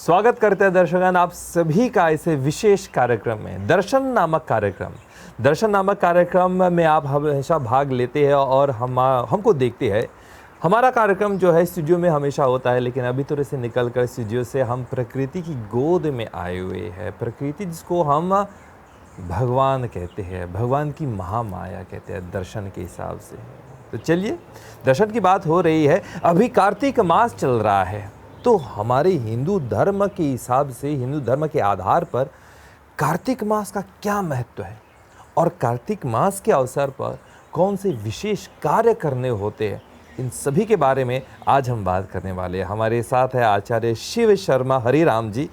स्वागत करते हैं दर्शकगण आप सभी का ऐसे विशेष कार्यक्रम में दर्शन नामक कार्यक्रम में आप हमेशा भाग लेते हैं और हमको देखते हैं। हमारा कार्यक्रम जो है स्टूडियो में हमेशा होता है, लेकिन अभी थोड़े से निकल कर स्टूडियो से हम प्रकृति की गोद में आए हुए हैं। प्रकृति जिसको हम भगवान कहते हैं, भगवान की महामाया कहते हैं दर्शन के हिसाब से। तो चलिए, दर्शन की बात हो रही है। अभी कार्तिक मास चल रहा है, तो हमारे हिंदू धर्म के हिसाब से, हिंदू धर्म के आधार पर कार्तिक मास का क्या महत्व है और कार्तिक मास के अवसर पर कौन से विशेष कार्य करने होते हैं, इन सभी के बारे में आज हम बात करने वाले हैं। हमारे साथ है आचार्य शिव शर्मा हरिराम जी।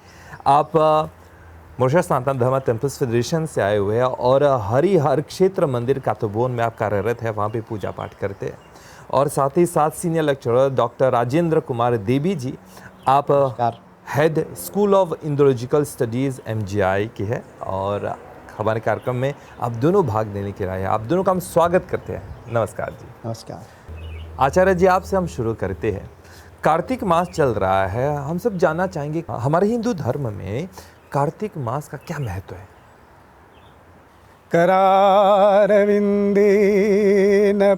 आप मॉरिशस सनातन धर्म टेम्पल्स फेडरेशन से आए हुए हैं और हरिहर क्षेत्र मंदिर कातोबोन में आप कार्यरत है, वहाँ पे पूजा पाठ करते हैं। और साथ ही साथ senior lecturer doctor Rajendra Kumar Devi ji, आप head school of Indological studies MGI की है और हमारे कार्यक्रम में आप दोनों भाग लेने के लिए आप दोनों का हम स्वागत करते हैं। नमस्कार जी। नमस्कार आचार्य जी, आपसे हम शुरू करते हैं। कार्तिक मास चल रहा है, हम सब जानना चाहेंगे हमारे हिंदू धर्म में कार्तिक मास का क्या महत्व है। करारविन्देन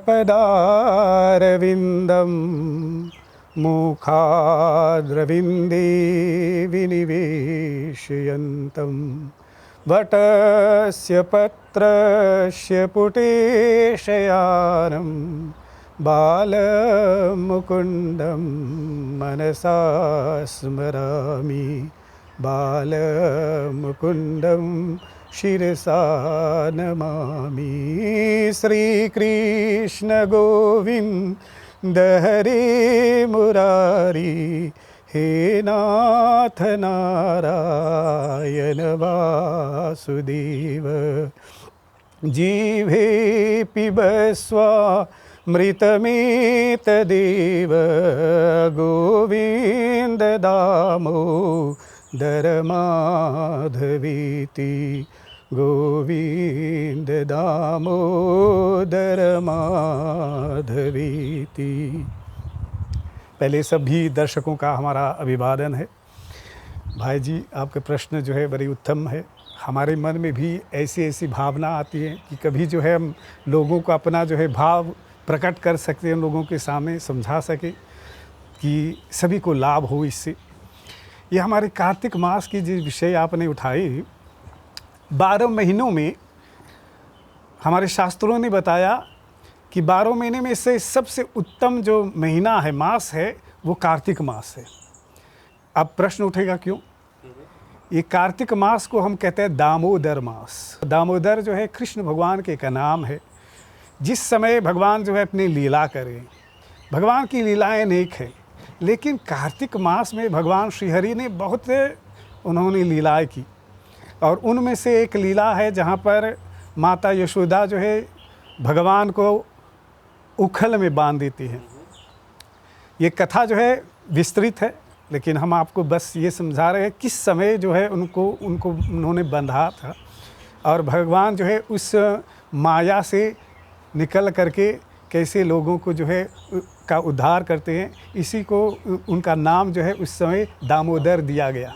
पदारविन्दं मुखाद्रविन्दे विनिवेशयन्तं वटस्य पत्रस्य पुटेशयानं बालमुकुन्दं मनसा स्मरामि बालमुकुन्दं शिरसा नमामि। श्रीकृष्ण गोविन्द हरे मुरारी, हे नाथ नारायण वासुदेव। जीवे पिबस्वामृतमेतदेव गोविन्द दामोदर माधवेति, गोविंद दामोदर माधवेति। पहले सभी दर्शकों का हमारा अभिवादन है। भाई जी, आपके प्रश्न जो है बड़ी उत्तम है। हमारे मन में भी ऐसी ऐसी भावना आती है कि कभी जो है हम लोगों को अपना जो है भाव प्रकट कर सकते हैं, लोगों के सामने समझा सके कि सभी को लाभ हो इससे। ये हमारे कार्तिक मास की जो विषय आपने उठाई, 12 महीनों में हमारे शास्त्रों ने बताया कि 12 महीने में से सबसे उत्तम जो महीना है, मास है, वो कार्तिक मास है। अब प्रश्न उठेगा क्यों? ये कार्तिक मास को हम कहते हैं दामोदर मास। दामोदर जो है कृष्ण भगवान के एक नाम है। जिस समय भगवान जो है अपनी लीला करें, भगवान की लीलाएं अनेक है, लेकिन कार्तिक मास में भगवान श्रीहरि ने बहुत उन्होंने लीलाएं की। और उनमें से एक लीला है जहाँ पर माता यशोदा जो है भगवान को उखल में बांध देती है। ये कथा जो है विस्तृत है, लेकिन हम आपको बस ये समझा रहे हैं किस समय जो है उनको उन्होंने बंधा था और भगवान जो है उस माया से निकल करके कैसे लोगों को जो है का उद्धार करते हैं। इसी को उनका नाम जो है उस समय दामोदर दिया गया।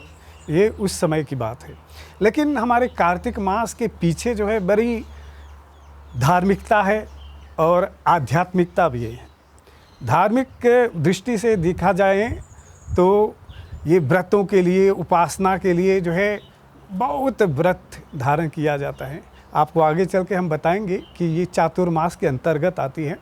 ये उस समय की बात है। लेकिन हमारे कार्तिक मास के पीछे जो है बड़ी धार्मिकता है और आध्यात्मिकता भी है। धार्मिक दृष्टि से देखा जाए तो ये व्रतों के लिए, उपासना के लिए जो है बहुत व्रत धारण किया जाता है। आपको आगे चल के हम बताएंगे कि ये चातुर्मास के अंतर्गत आती है।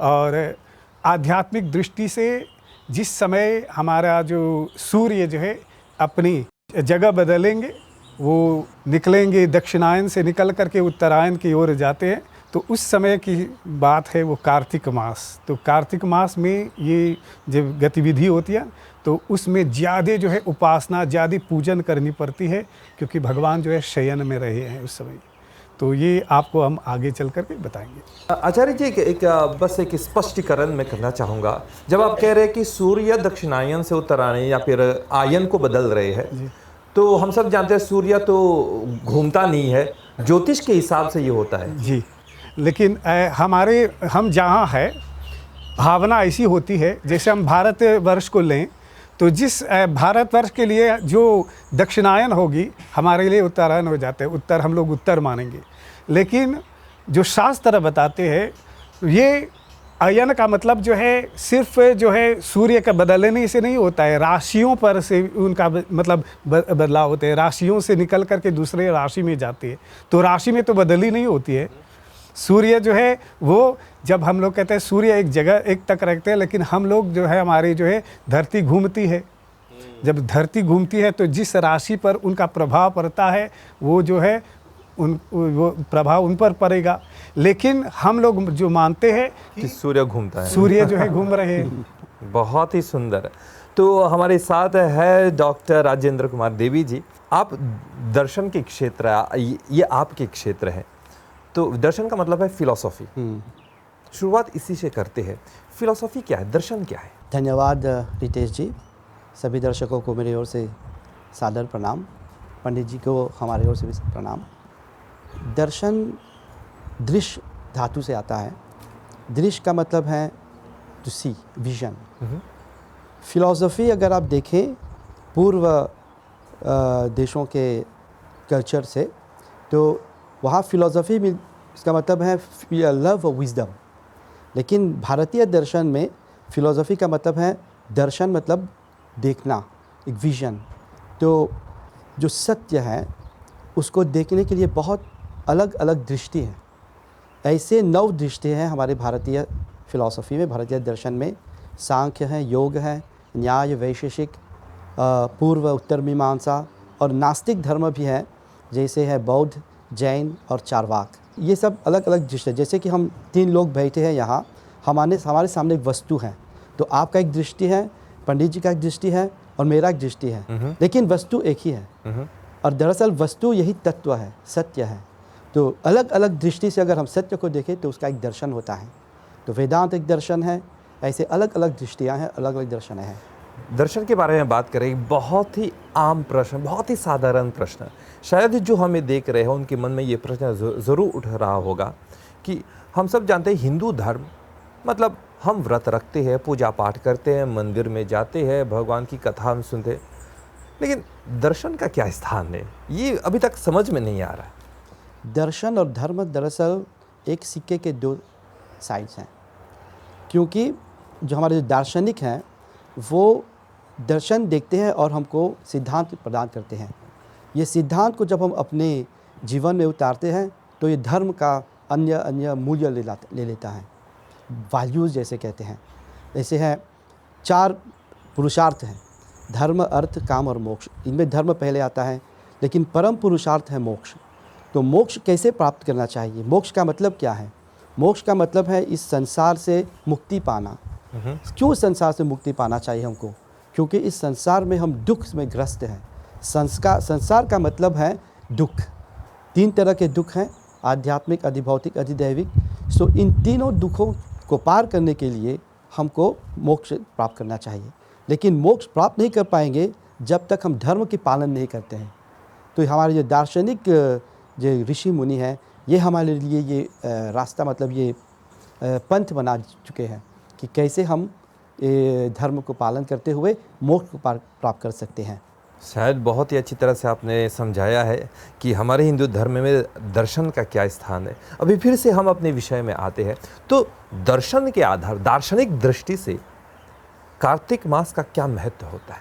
और आध्यात्मिक दृष्टि से जिस समय हमारा जो सूर्य जो है अपनी जगह बदलेंगे, वो निकलेंगे दक्षिणायन से निकल करके उत्तरायण की ओर जाते हैं, तो उस समय की बात है वो कार्तिक मास। तो कार्तिक मास में ये जब गतिविधि होती है तो उसमें ज़्यादा जो है उपासना, ज़्यादा पूजन करनी पड़ती है, क्योंकि भगवान जो है शयन में रहे हैं उस समय। तो ये आपको हम आगे चल करके बताएंगे। आचार्य जी, बस एक स्पष्टीकरण मैं करना चाहूँगा। जब आप कह रहे हैं कि सूर्य दक्षिणायन से उत्तरायण या फिर आयन को बदल रहे हैं, तो हम सब जानते हैं सूर्य तो घूमता नहीं है, ज्योतिष के हिसाब से ये होता है जी। लेकिन हम जहाँ है भावना ऐसी होती है, जैसे हम भारत वर्ष को लें तो जिस भारतवर्ष के लिए जो दक्षिणायन होगी, हमारे लिए उत्तरायण हो जाते हैं, उत्तर हम लोग उत्तर मानेंगे। लेकिन जो शास्त्र बताते हैं, ये अयन का मतलब जो है सिर्फ जो है सूर्य का बदलने से नहीं होता है, राशियों पर से उनका मतलब बदलाव होते हैं, राशियों से निकल करके दूसरे राशि में जाती है। तो राशि में तो बदली नहीं होती है। सूर्य जो है वो, जब हम लोग कहते हैं सूर्य एक जगह एक तक रखते हैं, लेकिन हम लोग जो है हमारी जो है धरती घूमती है। जब धरती घूमती है तो जिस राशि पर उनका प्रभाव पड़ता है वो जो है वो प्रभाव उन पर पड़ेगा। लेकिन हम लोग जो मानते हैं कि सूर्य घूमता है, सूर्य जो है घूम रहे हैं। बहुत ही सुंदर। तो हमारे साथ है डॉक्टर राजेंद्र कुमार देवी जी। आप दर्शन के क्षेत्र, ये आपके क्षेत्र है। तो दर्शन का मतलब है फिलॉसफी। शुरुआत इसी से करते हैं। फिलॉसफी क्या है, दर्शन क्या है? धन्यवाद रितेश जी। सभी दर्शकों को मेरी ओर से सादर प्रणाम। पंडित जी को हमारे ओर से भी प्रणाम। दर्शन दृश्य धातु से आता है। दृश्य का मतलब है टू सी, विजन। फिलॉसफी अगर आप देखें पूर्व देशों के कल्चर से, तो वहाँ फिलॉसफी में इसका मतलब है लव और विजडम। लेकिन भारतीय दर्शन में फिलॉसफी का मतलब है दर्शन, मतलब देखना, एक विजन। तो जो सत्य है उसको देखने के लिए बहुत अलग अलग दृष्टि है। ऐसे 9 दृष्टि हैं हमारे भारतीय फिलॉसफी में, भारतीय दर्शन में। सांख्य है, योग है, न्याय, वैशेषिक, पूर्व उत्तर मीमांसा और नास्तिक धर्म भी है, जैसे है बौद्ध, जैन और चारवाक। ये सब अलग अलग दृष्टि है। जैसे कि हम 3 लोग बैठे हैं यहाँ, हमारे सामने एक वस्तु है, तो आपका एक दृष्टि है, पंडित जी का एक दृष्टि है और मेरा एक दृष्टि है, लेकिन वस्तु एक ही है। और दरअसल वस्तु यही तत्व है, सत्य है। तो अलग अलग दृष्टि से अगर हम सत्य को देखें तो उसका एक दर्शन होता है। तो वेदांत एक दर्शन है। ऐसे अलग अलग दृष्टियाँ हैं, अलग अलग दर्शन हैं। दर्शन के बारे में बात करें, बहुत ही आम प्रश्न, बहुत ही साधारण प्रश्न। शायद जो हमें देख रहे हैं उनके मन में ये प्रश्न ज़रूर उठ रहा होगा कि हम सब जानते हैं हिंदू धर्म मतलब हम व्रत रखते हैं, पूजा पाठ करते हैं, मंदिर में जाते हैं, भगवान की कथा हम सुनते हैं, लेकिन दर्शन का क्या स्थान है, ये अभी तक समझ में नहीं आ रहा है। दर्शन और धर्म दरअसल एक सिक्के के 2 साइड्स हैं। क्योंकि जो हमारे दार्शनिक हैं वो दर्शन देखते हैं और हमको सिद्धांत प्रदान करते हैं। ये सिद्धांत को जब हम अपने जीवन में उतारते हैं तो ये धर्म का अन्य मूल्य ले लेता है। वैल्यूज़ जैसे कहते हैं, ऐसे हैं 4 पुरुषार्थ हैं, धर्म, अर्थ, काम और मोक्ष। इनमें धर्म पहले आता है, लेकिन परम पुरुषार्थ है मोक्ष। तो मोक्ष कैसे प्राप्त करना चाहिए? मोक्ष का मतलब क्या है? मोक्ष का मतलब है इस संसार से मुक्ति पाना। क्यों संसार से मुक्ति पाना चाहिए हमको? क्योंकि इस संसार में हम दुख में ग्रस्त हैं। संसार का मतलब है दुख। 3 तरह के दुख हैं, आध्यात्मिक, अधिभौतिक, अधिदैविक। सो इन तीनों दुखों को पार करने के लिए हमको मोक्ष प्राप्त करना चाहिए। लेकिन मोक्ष प्राप्त नहीं कर पाएंगे जब तक हम धर्म की पालन नहीं करते हैं। तो हमारे जो दार्शनिक जो ऋषि मुनि हैं, ये हमारे लिए ये रास्ता, मतलब ये पंथ बना चुके हैं कि कैसे हम धर्म को पालन करते हुए मोक्ष को प्राप्त कर सकते हैं। शायद बहुत ही अच्छी तरह से आपने समझाया है कि हमारे हिंदू धर्म में दर्शन का क्या स्थान है। अभी फिर से हम अपने विषय में आते हैं। तो दर्शन के आधार, दार्शनिक दृष्टि से कार्तिक मास का क्या महत्व होता है?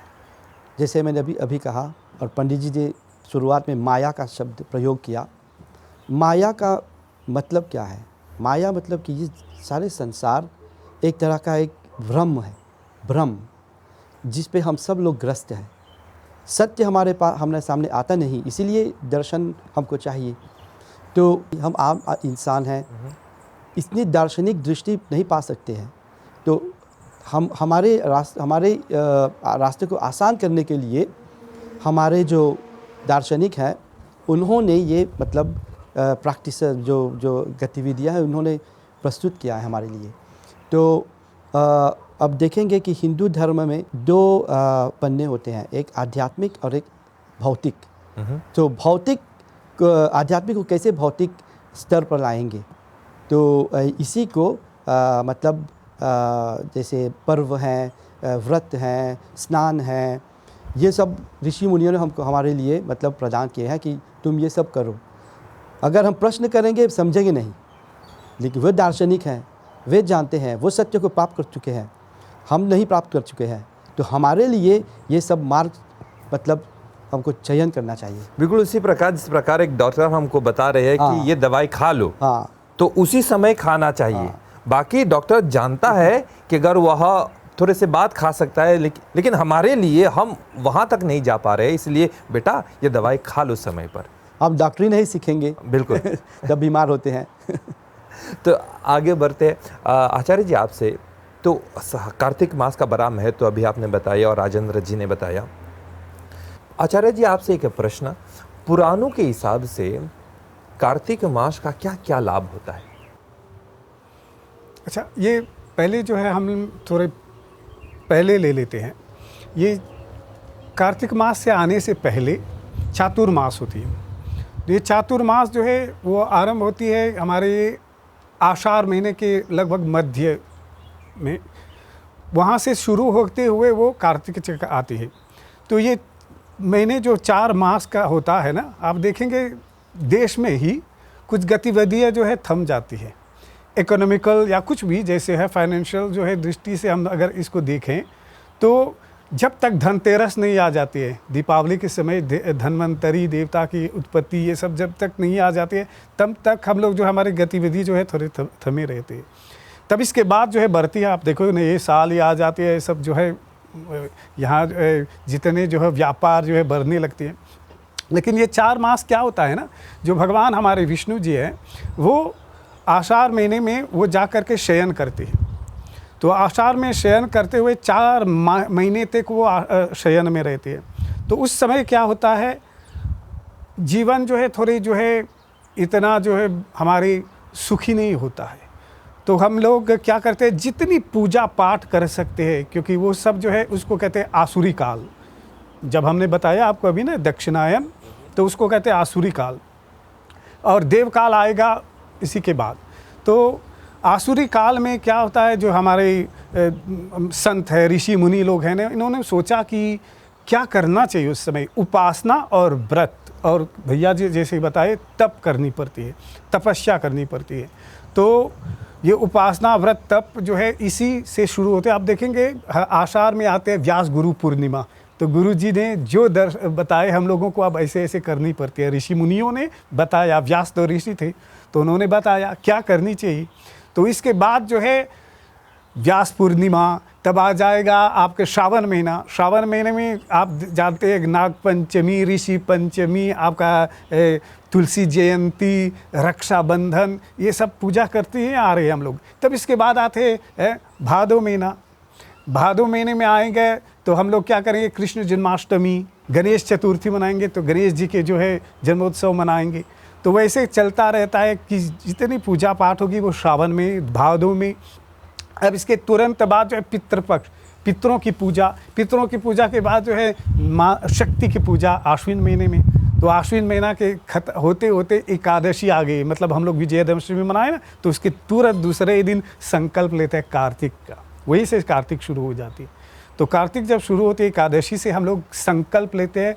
जैसे मैंने अभी कहा और पंडित जी ने शुरुआत में माया का शब्द प्रयोग किया। माया का मतलब क्या है? माया मतलब कि ये सारे संसार एक तरह का एक भ्रम है, भ्रम जिस पे हम सब लोग ग्रस्त हैं। सत्य हमारे सामने आता नहीं, इसीलिए दर्शन हमको चाहिए। तो हम आम इंसान हैं, इतनी दार्शनिक दृष्टि नहीं पा सकते हैं। तो हम हमारे रास्ते को आसान करने के लिए हमारे जो दार्शनिक हैं उन्होंने ये मतलब प्रैक्टिस जो गतिविधियां हैं उन्होंने प्रस्तुत किया है हमारे लिए। तो अब देखेंगे कि हिंदू धर्म में 2 पन्ने होते हैं, एक आध्यात्मिक और एक भौतिक। तो भौतिक आध्यात्मिक को कैसे भौतिक स्तर पर लाएंगे? तो इसी को मतलब जैसे पर्व हैं, व्रत हैं, स्नान हैं, ये सब ऋषि मुनियों ने हमको हमारे लिए मतलब प्रदान किए हैं कि तुम ये सब करो। अगर हम प्रश्न करेंगे समझेंगे नहीं, लेकिन वे दार्शनिक हैं, वे जानते हैं, वो सत्य को प्राप्त कर चुके हैं, हम नहीं प्राप्त कर चुके हैं। तो हमारे लिए ये सब मार्ग मतलब हमको चयन करना चाहिए। बिल्कुल उसी प्रकार जिस प्रकार एक डॉक्टर हमको बता रहे हैं हाँ। कि ये दवाई खा लो, हाँ, तो उसी समय खाना चाहिए। हाँ। बाकी डॉक्टर जानता है कि अगर वह थोड़े से बाद खा सकता है, लेकिन हमारे लिए हम वहाँ तक नहीं जा पा रहे, इसलिए बेटा ये दवाई खा लो समय पर। हम डॉक्टरी नहीं सीखेंगे बिल्कुल जब बीमार होते हैं। तो आगे बढ़ते हैं आचार्य जी आपसे। तो कार्तिक मास का बड़ा महत्व तो अभी आपने बताया और राजेंद्र जी ने बताया। आचार्य जी आपसे एक प्रश्न, पुराणों के हिसाब से कार्तिक मास का क्या क्या लाभ होता है? अच्छा, ये पहले जो है हम थोड़े पहले ले लेते हैं। ये कार्तिक मास से आने से पहले चातुर्मास होती है। ये चातुर्मास जो है वो आरंभ होती है हमारे आषाढ़ महीने के लगभग मध्य में, वहाँ से शुरू होते हुए वो कार्तिक चक्र आती है। तो ये महीने जो 4 मास का होता है ना, आप देखेंगे देश में ही कुछ गतिविधियाँ जो है थम जाती है, इकोनॉमिकल या कुछ भी जैसे है फाइनेंशियल जो है दृष्टि से हम अगर इसको देखें तो जब तक धनतेरस नहीं आ जाती है, दीपावली के समय धन्वंतरी देवता की उत्पत्ति, ये सब जब तक नहीं आ जाती है तब तक हम लोग जो हमारी गतिविधि जो है थोड़े थमे रहते हैं। तब इसके बाद जो है बढ़ती है, आप देखो नए साल ही आ जाती है, सब जो है यहाँ जितने जो है व्यापार जो है बढ़ने लगती है। लेकिन ये 4 मास क्या होता है ना, जो भगवान हमारे विष्णु जी हैं वो आषाढ़ महीने में वो जा कर के शयन करते हैं। तो आषाढ़ में शयन करते हुए 4 महीने तक वो शयन में रहते हैं। तो उस समय क्या होता है, जीवन जो है थोड़ी जो है इतना जो है हमारी सुखी नहीं होता है। तो हम लोग क्या करते हैं, जितनी पूजा पाठ कर सकते हैं, क्योंकि वो सब जो है उसको कहते हैं आसुरी काल। जब हमने बताया आपको अभी ना दक्षिणायन, तो उसको कहते हैं आसुरी काल, और देवकाल आएगा इसी के बाद। तो आसुरी काल में क्या होता है, जो हमारे संत है, ऋषि मुनि लोग हैं ना, इन्होंने सोचा कि क्या करना चाहिए उस समय। उपासना और व्रत, और भैया जी जैसे बताए तप करनी पड़ती है, तपस्या करनी पड़ती है। तो ये उपासना व्रत तप जो है इसी से शुरू होते हैं। आप देखेंगे आषाढ़ में आते हैं व्यास गुरु पूर्णिमा, तो गुरु जी ने जो बताए हम लोगों को अब ऐसे ऐसे करनी पड़ती है। ऋषि मुनियों ने बताया, व्यास तो ऋषि थे तो उन्होंने बताया क्या करनी चाहिए। तो इसके बाद जो है व्यास पूर्णिमा, तब आ जाएगा आपके श्रावण महीना। श्रावण महीने में आप जानते हैं नाग पंचमी, ऋषि पंचमी, आपका तुलसी जयंती, रक्षाबंधन, ये सब पूजा करते ही आ रहे हैं हम लोग। तब इसके बाद आते हैं भादो महीना। भादो महीने में आएंगे तो हम लोग क्या करेंगे, कृष्ण जन्माष्टमी, गणेश चतुर्थी मनाएंगे, तो गणेश जी के जो है जन्मोत्सव मनाएंगे। तो वैसे चलता रहता है कि जितनी पूजा पाठ होगी वो श्रावण में, भादों में। अब इसके तुरंत बाद जो है पितृपक्ष, पितरों की पूजा के बाद जो है माँ शक्ति की पूजा आश्विन महीने में। तो आश्विन महीना के होते होते एकादशी आ गई, मतलब हम लोग विजयदशमी मनाए ना, तो उसके तुरंत दूसरे दिन संकल्प लेते हैं कार्तिक का, वहीं से कार्तिक शुरू हो जाती है। तो कार्तिक जब शुरू होती है एकादशी से हम लोग संकल्प लेते हैं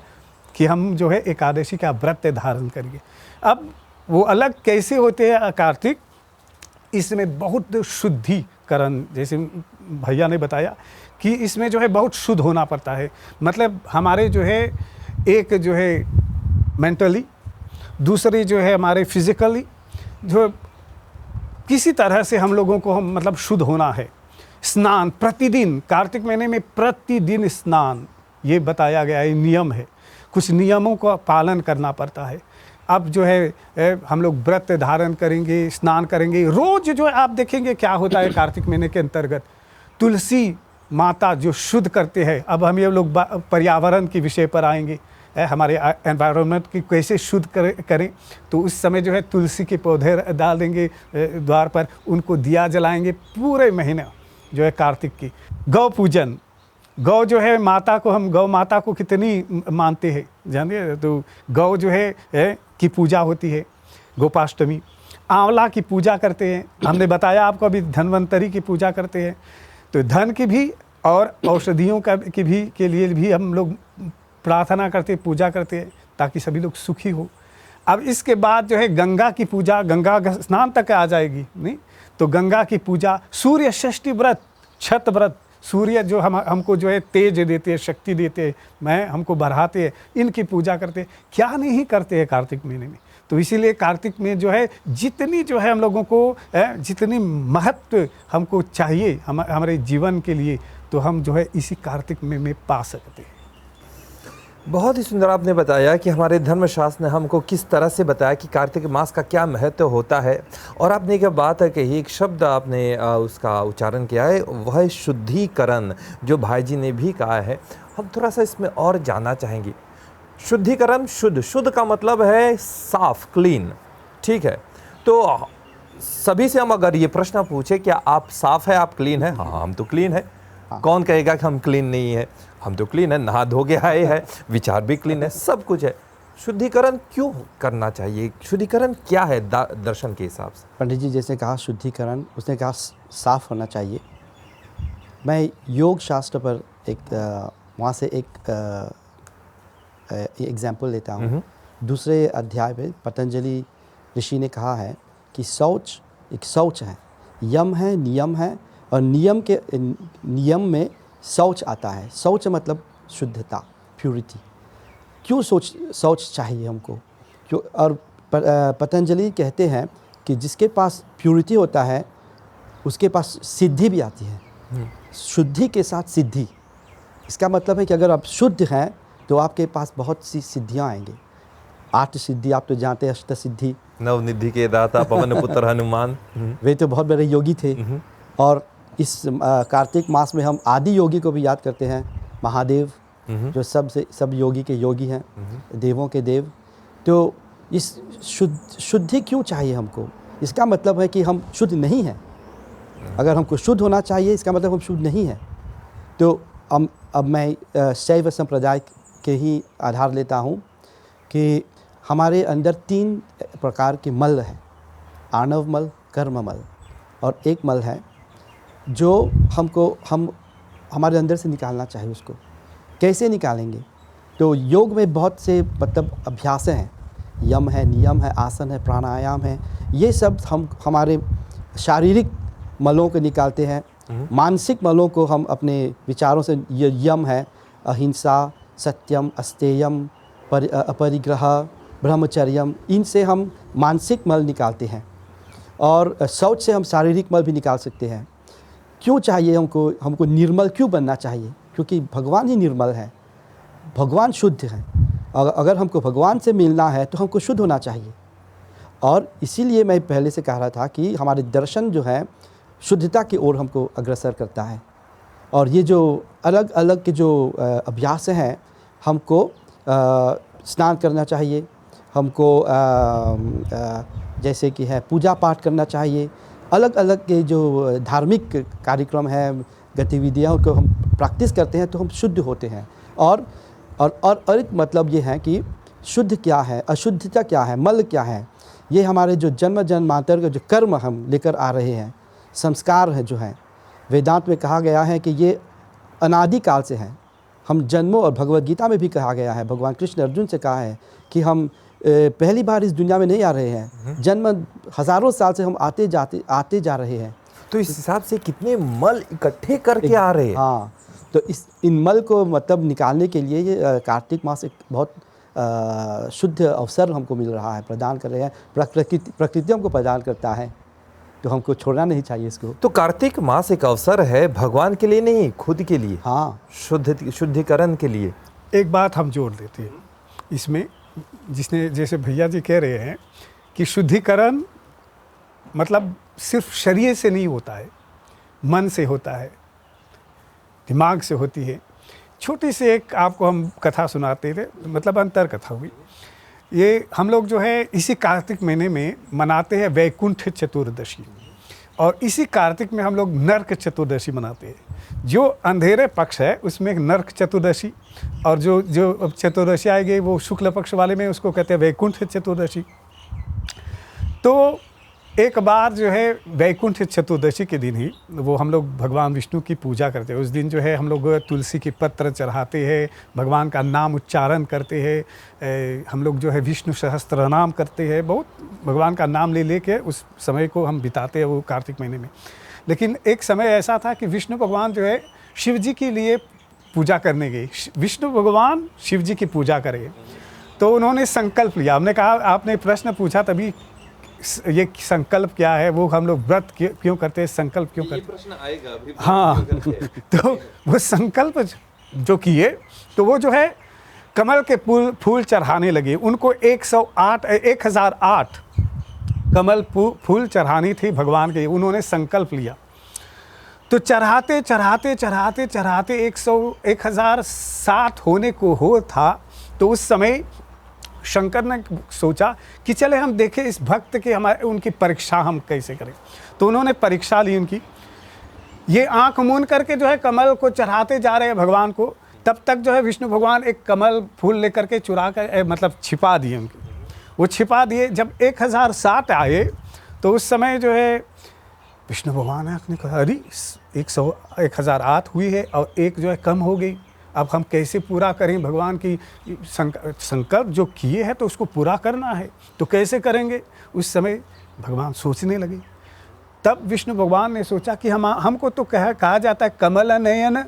कि हम जो है एकादशी का व्रत धारण करेंगे। अब वो अलग कैसे होते हैं कार्तिक, इसमें बहुत शुद्धिकरण, जैसे भैया ने बताया कि इसमें जो है बहुत शुद्ध होना पड़ता है। मतलब हमारे जो है एक जो है मेंटली, दूसरी जो है हमारे फिजिकली, जो किसी तरह से हम लोगों को हम मतलब शुद्ध होना है। स्नान प्रतिदिन, कार्तिक महीने में प्रतिदिन स्नान, ये बताया गया है, नियम है। कुछ नियमों का पालन करना पड़ता है। अब जो है हम लोग व्रत धारण करेंगे, स्नान करेंगे रोज। जो है आप देखेंगे क्या होता है कार्तिक महीने के अंतर्गत, तुलसी माता जो शुद्ध करते हैं। अब हम ये लोग पर्यावरण के विषय पर आएंगे, हमारे एनवायरनमेंट की कैसे शुद्ध करें। तो उस समय जो है तुलसी के पौधे डाल देंगे द्वार पर, उनको दिया जलाएंगे पूरे महीने जो है कार्तिक की। गौ पूजन, गौ जो है माता को, हम गौ माता को कितनी मानते हैं जानिए। तो गौ जो है की पूजा होती है, गोपाष्टमी। आंवला की पूजा करते हैं, हमने बताया आपको अभी, धन्वंतरी की पूजा करते हैं। तो धन की भी और औषधियों के लिए भी हम लोग प्रार्थना करते, पूजा करते हैं ताकि सभी लोग सुखी हो। अब इसके बाद जो है गंगा की पूजा, गंगा स्नान तक आ जाएगी नहीं, तो गंगा की पूजा, सूर्य षष्ठी व्रत, छठ व्रत, सूर्य जो हमको जो है तेज देते हैं, शक्ति देते हैं, हमको बढ़ाते हैं, इनकी पूजा करते हैं। क्या नहीं करते हैं कार्तिक महीने में। तो इसीलिए कार्तिक में जो है जितनी जो है हम लोगों को जितनी महत्व हमको चाहिए हमारे जीवन के लिए, तो हम जो है इसी कार्तिक में पा सकते हैं। बहुत ही सुंदर आपने बताया कि हमारे धर्मशास्त्र ने हमको किस तरह से बताया कि कार्तिक मास का क्या महत्व होता है। और आपने एक बात कही, एक शब्द आपने उसका उच्चारण किया है, वह है शुद्धिकरण, जो भाई जी ने भी कहा है। हम थोड़ा सा इसमें और जानना चाहेंगे। शुद्धिकरण, शुद्ध का मतलब है साफ, क्लीन, ठीक है। तो सभी से हम अगर ये प्रश्न पूछे क्या आप साफ है, आप क्लीन है? हाँ, हम तो क्लीन है। कौन कहेगा कि हम क्लीन नहीं है? हम तो क्लीन है, नहा धो के आए हैं, विचार भी क्लीन है, सब कुछ है। शुद्धिकरण क्यों करना चाहिए? शुद्धिकरण क्या है दर्शन के हिसाब से? पंडित जी जैसे कहा शुद्धिकरण, उसने कहा साफ होना चाहिए। मैं योग शास्त्र पर वहाँ से एक एग्जाम्पल लेता हूँ। दूसरे अध्याय में पतंजलि ऋषि ने कहा है कि शौच एक शौच है, यम है, नियम है, और नियम में शौच आता है। शौच मतलब शुद्धता, प्यूरिटी। क्यों शौच चाहिए हमको? क्यों? और पतंजलि कहते हैं कि जिसके पास प्यूरिटी होता है उसके पास सिद्धि भी आती है। शुद्धि के साथ सिद्धि, इसका मतलब है कि अगर आप शुद्ध हैं तो आपके पास बहुत सी सिद्धियां आएंगी। 8 सिद्धि आप तो जानते हैं, अष्ट सिद्धि, नवनिधि के दाता पवन पुत्र हनुमान, वे तो बहुत बड़े योगी थे। और इस कार्तिक मास में हम आदि योगी को भी याद करते हैं, महादेव, जो सब योगी के योगी हैं, देवों के देव। तो इस शुद्धि क्यों चाहिए हमको? इसका मतलब है कि हम शुद्ध नहीं हैं। अगर हमको शुद्ध होना चाहिए, इसका मतलब हम शुद्ध नहीं हैं। तो अब मैं शैव संप्रदाय के ही आधार लेता हूँ कि हमारे अंदर 3 प्रकार के मल है, आणव मल, कर्म मल, और एक मल है जो हम हमारे अंदर से निकालना चाहिए। उसको कैसे निकालेंगे? तो योग में बहुत से मतलब अभ्यास हैं, यम है, नियम है, आसन है, प्राणायाम है। ये सब हम हमारे शारीरिक मलों को निकालते हैं। मानसिक मलों को हम अपने विचारों से, ये यम है अहिंसा, सत्यम, अस्तेयम, अपरिग्रह, ब्रह्मचर्यम, इनसे हम मानसिक मल निकालते हैं। और शौच से हम शारीरिक मल भी निकाल सकते हैं। क्यों चाहिए हमको निर्मल क्यों बनना चाहिए? क्योंकि भगवान ही निर्मल है, भगवान शुद्ध है। अगर हमको भगवान से मिलना है तो हमको शुद्ध होना चाहिए। और इसीलिए मैं पहले से कह रहा था कि हमारे दर्शन जो है शुद्धता की ओर हमको अग्रसर करता है। और ये जो अलग अलग के जो अभ्यास हैं, हमको स्नान करना चाहिए, हमको जैसे कि है पूजा पाठ करना चाहिए। अलग अलग के जो धार्मिक कार्यक्रम हैं, गतिविधियाँ को हम प्रैक्टिस करते हैं तो हम शुद्ध होते हैं। और एक मतलब ये है कि शुद्ध क्या है, अशुद्धता क्या है, मल क्या है। ये हमारे जो जन्मांतर के जो कर्म हम लेकर आ रहे हैं, संस्कार है जो है, वेदांत में कहा गया है कि ये अनादिकाल से हैं। हम जन्मों, और भगवद गीता में भी कहा गया है, भगवान कृष्ण अर्जुन से कहा है कि हम पहली बार इस दुनिया में नहीं आ रहे हैं, जन्म हज़ारों साल से हम आते जा रहे हैं। तो इस हिसाब से कितने मल इकट्ठे करके आ रहे हैं। हाँ, तो इन मल को मतलब निकालने के लिए ये कार्तिक मास एक बहुत शुद्ध अवसर हमको मिल रहा है, प्रदान कर रहे हैं। प्रकृति हमको प्रदान करता है, तो हमको छोड़ना नहीं चाहिए इसको। तो कार्तिक मास एक अवसर है भगवान के लिए नहीं, खुद के लिए। हाँ, शुद्धिकरण के लिए। एक बात हम जोड़ देते हैं इसमें, जैसे भैया जी कह रहे हैं कि शुद्धिकरण मतलब सिर्फ शरीर से नहीं होता है, मन से होता है, दिमाग से होती है। छोटी सी एक आपको हम कथा सुनाते थे, मतलब अंतर कथा हुई। ये हम लोग जो है इसी कार्तिक महीने में मनाते हैं वैकुंठ चतुर्दशी, और इसी कार्तिक में हम लोग नरक चतुर्दशी मनाते हैं। जो अंधेरे पक्ष है उसमें एक नरक चतुर्दशी, और जो चतुर्दशी आएगी वो शुक्ल पक्ष वाले में उसको कहते हैं वैकुंठ चतुर्दशी। तो एक बार जो है वैकुंठ चतुर्दशी के दिन ही वो हम लोग भगवान विष्णु की पूजा करते हैं। उस दिन जो है हम लोग तुलसी की पत्र चढ़ाते हैं, भगवान का नाम उच्चारण करते हैं, हम लोग जो है विष्णु सहस्त्र नाम करते हैं, बहुत भगवान का नाम ले लेके उस समय को हम बिताते हैं वो कार्तिक महीने में। लेकिन एक समय ऐसा था कि विष्णु भगवान जो है शिव जी के लिए पूजा करने गए। विष्णु भगवान शिव जी की पूजा करेंगे, तो उन्होंने संकल्प लिया। हमने कहा, आपने प्रश्न पूछा तभी, ये संकल्प क्या है, वो हम लोग व्रत क्यों करते हैं, संकल्प क्यों करते हैं, प्रश्न आएगा अभी। हाँ। तो वो संकल्प जो किए, तो वो जो है कमल के फूल चढ़ाने लगे। उनको 1008 कमल फूल चढ़ानी थी भगवान के। उन्होंने संकल्प लिया, तो चढ़ाते 1060 होने को हो था। तो उस समय शंकर ने सोचा कि चले हम देखें इस भक्त के उनकी परीक्षा हम कैसे करें। तो उन्होंने परीक्षा ली उनकी। ये आंख मूंद करके जो है कमल को चढ़ाते जा रहे हैं भगवान को। तब तक जो है विष्णु भगवान एक कमल फूल लेकर के चुरा कर मतलब छिपा दिए उनकी। वो छिपा दिए। जब 1060 आए तो उस समय जो है विष्णु भगवान ने कहा, अरे 1008 हुई है और एक जो है कम हो गई, अब हम कैसे पूरा करें? भगवान की संकल्प जो किए हैं तो उसको पूरा करना है, तो कैसे करेंगे? उस समय भगवान सोचने लगे। तब विष्णु भगवान ने सोचा कि हमको तो कहा जाता है कमल नयन,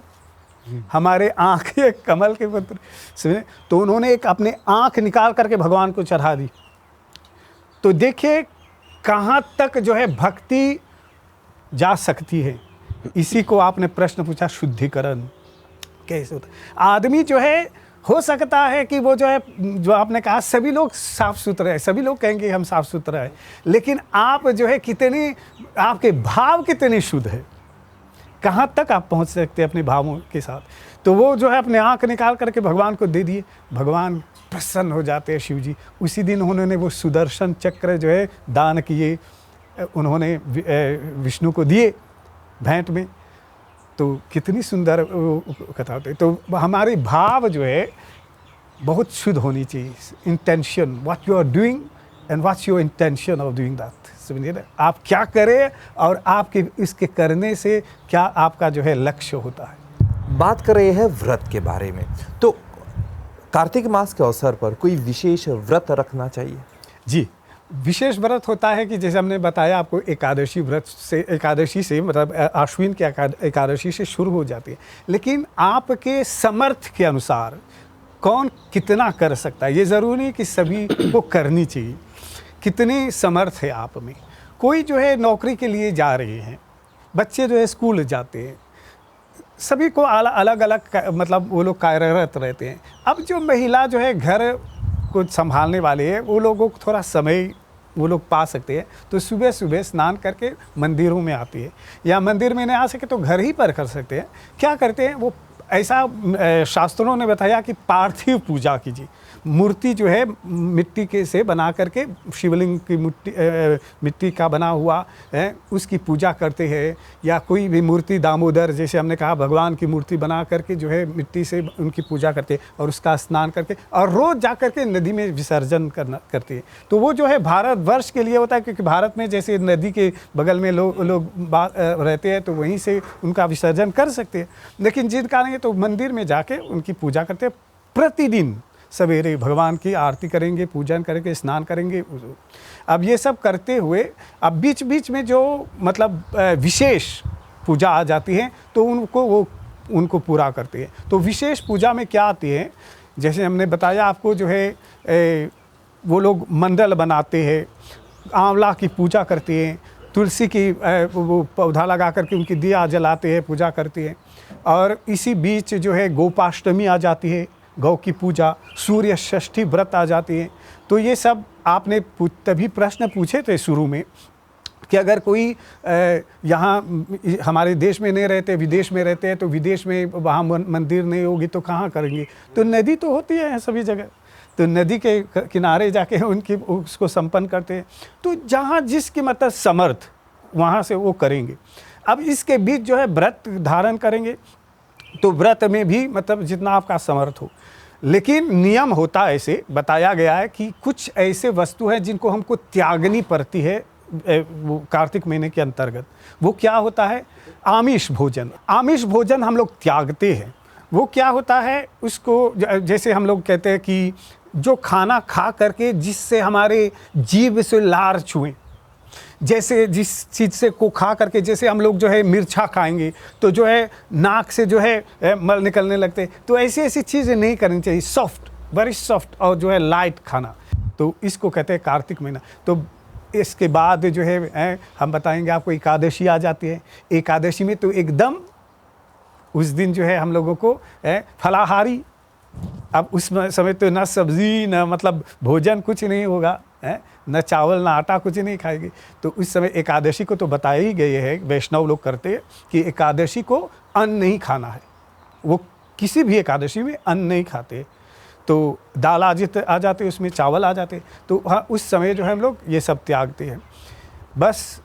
हमारे आँखें कमल के पुत्र। तो उन्होंने एक अपने आँख निकाल करके भगवान को चढ़ा दी। तो देखिए कहाँ तक जो है भक्ति जा सकती है। इसी को आपने प्रश्न पूछा, शुद्धिकरण कैसे होता है। आदमी जो है हो सकता है कि वो जो है, जो आपने कहा सभी लोग साफ सुथरे हैं, सभी लोग कहेंगे हम साफ सुथरा है, लेकिन आप जो है कितने, आपके भाव कितने शुद्ध है, कहाँ तक आप पहुँच सकते हैं अपने भावों के साथ। तो वो जो है अपने आँख निकाल करके भगवान को दे दिए। भगवान प्रसन्न हो जाते हैं शिव जी। उसी दिन उन्होंने वो सुदर्शन चक्र जो है दान किए, उन्होंने विष्णु को दिए भेंट में। तो कितनी सुंदर कथा होती है। तो हमारे भाव जो है बहुत शुद्ध होनी चाहिए। Intention, what you are doing and what's your intention of doing that. समझिए ना, आप क्या करें और आपके इसके करने से क्या आपका जो है लक्ष्य होता है। बात कर रहे हैं व्रत के बारे में, तो कार्तिक मास के अवसर पर कोई विशेष व्रत रखना चाहिए? जी, विशेष व्रत होता है कि जैसे हमने बताया आपको, एकादशी व्रत से, एकादशी से मतलब आश्विन की एकादशी से शुरू हो जाती है। लेकिन आपके समर्थ के अनुसार कौन कितना कर सकता है, ये ज़रूरी नहीं कि सभी को करनी चाहिए। कितने समर्थ है आप में। कोई जो है नौकरी के लिए जा रहे हैं, बच्चे जो है स्कूल जाते हैं, सभी को अलग अलग मतलब वो लोग कार्यरत रहते हैं। अब जो महिला जो है घर को संभालने वाले हैं, वो लोगों को थोड़ा समय वो लोग पा सकते हैं, तो सुबह सुबह स्नान करके मंदिरों में आती है, या मंदिर में नहीं आ सके तो घर ही पर कर सकते हैं। क्या करते हैं वो, ऐसा शास्त्रों ने बताया कि पार्थिव पूजा कीजिए। मूर्ति जो है मिट्टी के से बना करके, शिवलिंग की मिट्टी का बना हुआ है, उसकी पूजा करते हैं। या कोई भी मूर्ति, दामोदर जैसे हमने कहा, भगवान की मूर्ति बना करके जो है मिट्टी से उनकी पूजा करते हैं और उसका स्नान करके और रोज़ जा करके नदी में विसर्जन करते हैं। तो वो जो है भारतवर्ष के लिए होता है, क्योंकि भारत में जैसे नदी के बगल में लोग रहते हैं, तो वहीं से उनका विसर्जन कर सकते हैं। लेकिन जिनका नहीं तो मंदिर में जाके उनकी पूजा करते हैं। प्रतिदिन सवेरे भगवान की आरती करेंगे, पूजन करेंगे, स्नान करेंगे। अब ये सब करते हुए अब बीच बीच में जो मतलब विशेष पूजा आ जाती है, तो उनको पूरा करते हैं। तो विशेष पूजा में क्या आती है, जैसे हमने बताया आपको, जो है वो लोग मंडल बनाते हैं, आंवला की पूजा करते हैं, तुलसी की वो पौधा लगा करके उनकी दिया जलाते हैं, पूजा करते हैं। और इसी बीच जो है गोपाष्टमी आ जाती है, गौ की पूजा, सूर्य षष्ठी व्रत आ जाती है। तो ये सब आपने तभी प्रश्न पूछे थे शुरू में कि अगर कोई यहाँ हमारे देश में नहीं रहते, विदेश में रहते हैं, तो विदेश में वहाँ मंदिर नहीं होगी तो कहाँ करेंगे। तो नदी तो होती है सभी जगह, तो नदी के किनारे जाके उनकी उसको संपन्न करते हैं। तो जहाँ जिसकी मतलब समर्थ, वहाँ से वो करेंगे। अब इसके बीच जो है व्रत धारण करेंगे, तो व्रत में भी मतलब जितना आपका समर्थ हो। लेकिन नियम होता है, ऐसे बताया गया है कि कुछ ऐसे वस्तु हैं जिनको हमको त्यागनी पड़ती है वो कार्तिक महीने के अंतर्गत वो क्या होता है, आमिष भोजन। आमिष भोजन हम लोग त्यागते हैं। वो क्या होता है, उसको जैसे हम लोग कहते हैं कि जो खाना खा करके जिससे हमारे जीभ से लार छुएं, जैसे जिस चीज़ से को खा करके, जैसे हम लोग जो है मिर्चा खाएंगे तो जो है नाक से जो है मल निकलने लगते, तो ऐसी ऐसी चीज़ें नहीं करनी चाहिए। सॉफ्ट, वेरी सॉफ्ट और जो है लाइट खाना, तो इसको कहते हैं कार्तिक महीना। तो इसके बाद जो है हम बताएंगे आपको, एकादशी आ जाती है। एकादशी में तो एकदम उस दिन जो है हम लोगों को फलाहारी, अब उस समय तो ना सब्जी ना मतलब भोजन कुछ नहीं होगा, न चावल ना आटा, कुछ नहीं खाएगी। तो उस समय एकादशी को तो बताया ही गए है, वैष्णव लोग करते हैं कि एकादशी को अन्न नहीं खाना है। वो किसी भी एकादशी में अन्न नहीं खाते, तो दाल आ जाते, उसमें चावल आ जाते, तो हाँ उस समय जो है हम लोग ये सब त्यागते हैं। बस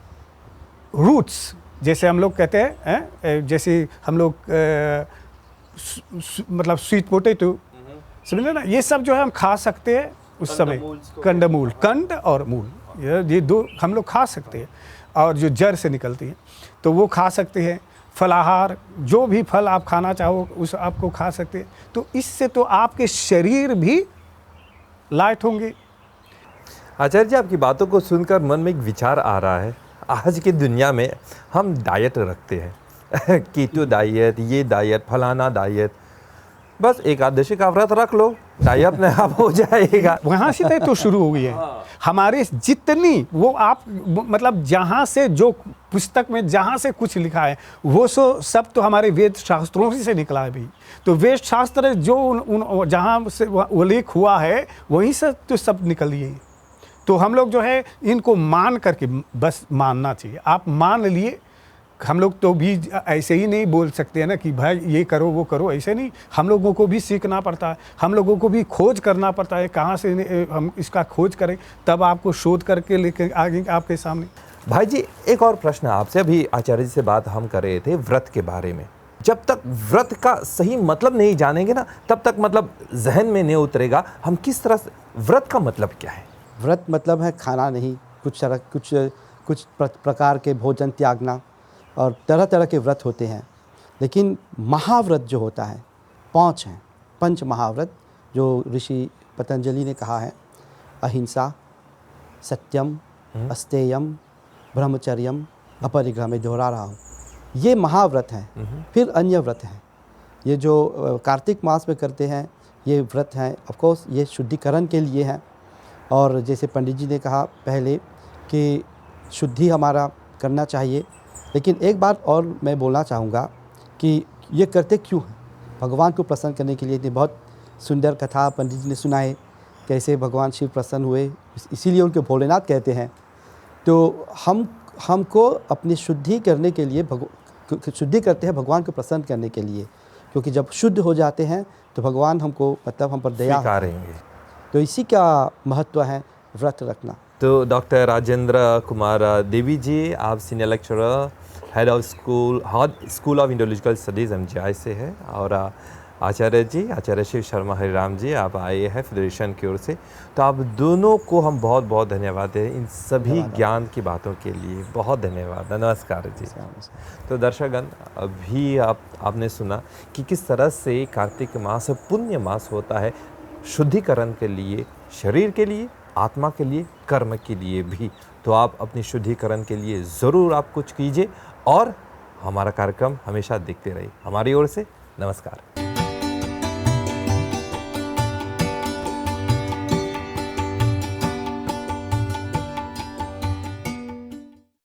रूट्स जैसे हम लोग कहते हैं, जैसे हम लोग मतलब स्वीट पोटैटो, समझ ना, ये सब जो है हम खा सकते हैं उस समय। कंदमूल, कंद और मूल, ये दो हम लोग खा सकते हैं, और जो जड़ से निकलती है तो वो खा सकते हैं। फलाहार, जो भी फल आप खाना चाहो उस आपको खा सकते हैं। तो इससे तो आपके शरीर भी लाइट होंगे। आचार्य जी, आपकी बातों को सुनकर मन में एक विचार आ रहा है। आज की दुनिया में हम डाइट रखते हैं कीटो डाइट, ये डाइट, फलाना डाइट, बस एकादशी का व्रत रख लो, डाइट अपने आप हो जाएगा। वहाँ से तो शुरू हो गई है हमारे जितनी, वो आप मतलब जहाँ से जो पुस्तक में जहाँ से कुछ लिखा है वो सब तो हमारे वेद शास्त्रों से निकला है भी। तो वेद शास्त्र जो जहाँ से उल्लेख हुआ है वहीं से तो सब निकल लिए। तो हम लोग जो है इनको मान करके बस मानना चाहिए। आप मान लिए, हम लोग तो भी ऐसे ही नहीं बोल सकते हैं ना कि भाई ये करो वो करो, ऐसे नहीं। हम लोगों को भी सीखना पड़ता है, हम लोगों को भी खोज करना पड़ता है, कहाँ से हम इसका खोज करें, तब आपको शोध करके लेके आगे आपके सामने। भाई जी, एक और प्रश्न आपसे, अभी आचार्य जी से बात हम कर रहे थे व्रत के बारे में। जब तक व्रत का सही मतलब नहीं जानेंगे ना, तब तक मतलब जहन में नहीं उतरेगा हम किस तरह से व्रत का मतलब क्या है। व्रत मतलब है खाना नहीं, कुछ प्रकार के भोजन त्यागना, और तरह तरह के व्रत होते हैं। लेकिन महाव्रत जो होता है 5 हैं, पंच महाव्रत जो ऋषि पतंजलि ने कहा है, अहिंसा, सत्यम, अस्तेयम, ब्रह्मचर्यम, अपरिग्रह, में दोहरा रहा हूँ, ये महाव्रत हैं। फिर अन्य व्रत हैं, ये जो कार्तिक मास में करते हैं ये व्रत हैं। ऑफ कोर्स ये शुद्धिकरण के लिए हैं, और जैसे पंडित जी ने कहा पहले कि शुद्धि हमारा करना चाहिए। लेकिन एक बात और मैं बोलना चाहूँगा कि ये करते क्यों हैं, भगवान को प्रसन्न करने के लिए। इतनी बहुत सुंदर कथा पंडित जी ने सुनाए, कैसे भगवान शिव प्रसन्न हुए, इसीलिए उनके भोलेनाथ कहते हैं। तो हमको अपनी शुद्धि करने के लिए शुद्धि करते हैं भगवान को प्रसन्न करने के लिए, क्योंकि जब शुद्ध हो जाते हैं तो भगवान हमको मतलब हम पर दया करेंगे। तो इसी का महत्व है व्रत रखना। तो डॉक्टर राजेंद्र कुमार देवी जी, आप senior lecturer, head of school of Indological studies MGI से है, और आचार्य जी, आचार्य शिव शर्मा हरिराम जी, आप आए हैं फेडरेशन की ओर से। तो आप दोनों को हम बहुत बहुत धन्यवाद दें इन सभी ज्ञान की बातों के लिए। बहुत धन्यवाद, नमस्कार जी। तो दर्शकगण, अभी आपने सुना कि किस तरह से कार्तिक मास पुण्य मास होता है, शुद्धिकरण के लिए, शरीर के लिए, आत्मा के लिए, कर्म के लिए भी। तो आप अपनी शुद्धिकरण के लिए ज़रूर आप कुछ कीजिए, और हमारा कार्यक्रम हमेशा देखते रहिए। हमारी ओर से नमस्कार।